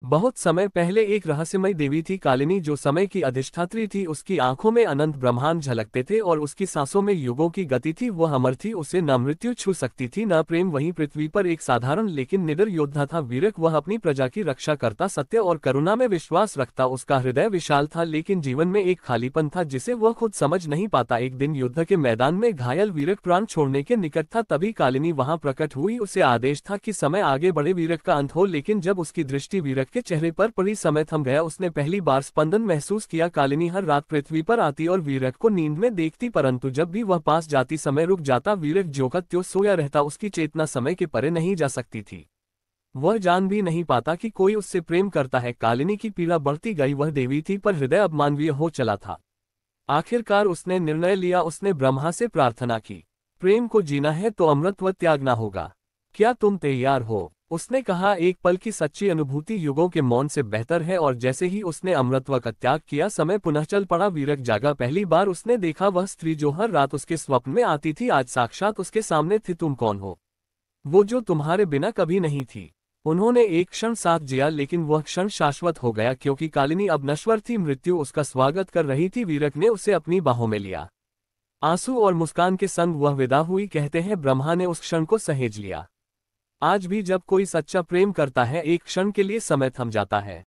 बहुत समय पहले एक रहस्यमय देवी थी कालिनी, जो समय की अधिष्ठात्री थी। उसकी आंखों में अनंत ब्रह्मांड झलकते थे और उसकी सांसों में युगों की गति थी। वह अमर थी, उसे न मृत्यु छू सकती थी न प्रेम। वहीं पृथ्वी पर एक साधारण लेकिन निडर योद्धा था, वीरक। वह अपनी प्रजा की रक्षा करता, सत्य और करुणा में विश्वास रखता। उसका हृदय विशाल था, लेकिन जीवन में एक खालीपन था जिसे वह खुद समझ नहीं पाता। एक दिन युद्ध के मैदान में घायल वीरक प्राण छोड़ने के निकट था, तभी कालिनी वहां प्रकट हुई। उसे आदेश था कि समय आगे बढ़े, वीरक का अंत हो। लेकिन जब उसकी दृष्टि वीरक के चेहरे पर पड़ी, समय थम गया। उसने पहली बार स्पंदन महसूस किया। कालिनी हर रात पृथ्वी पर आती और वीरक को नींद में देखती, परंतु जब भी वह पास जाती समय रुक जाता। वीरक ज्यों का त्यों सोया रहता, उसकी चेतना समय के परे नहीं जा सकती थी। वह जान भी नहीं पाता कि कोई उससे प्रेम करता है। कालिनी की पीड़ा बढ़ती गई। वह देवी थी पर हृदय अब मानवीय हो चला था। आखिरकार उसने निर्णय लिया। उसने ब्रह्मा से प्रार्थना की, प्रेम को जीना है तो अमृतत्व त्यागना होगा। क्या तुम तैयार हो? उसने कहा, एक पल की सच्ची अनुभूति युगों के मौन से बेहतर है। और जैसे ही उसने अमृतत्व का त्याग किया, समय पुनः चल पड़ा। वीरक जागा। पहली बार उसने देखा वह स्त्री जो हर रात उसके स्वप्न में आती थी, आज साक्षात उसके सामने थी। तुम कौन हो? वो जो तुम्हारे बिना कभी नहीं थी। उन्होंने एक क्षण साथ जिया, लेकिन वह क्षण शाश्वत हो गया, क्योंकि कालिनी अब नश्वर थी। मृत्यु उसका स्वागत कर रही थी। वीरक ने उसे अपनी बाहों में लिया। आंसू और मुस्कान के संग वह विदा हुई। कहते हैं ब्रह्मा ने उस क्षण को सहेज लिया। आज भी जब कोई सच्चा प्रेम करता है, एक क्षण के लिए समय थम जाता है।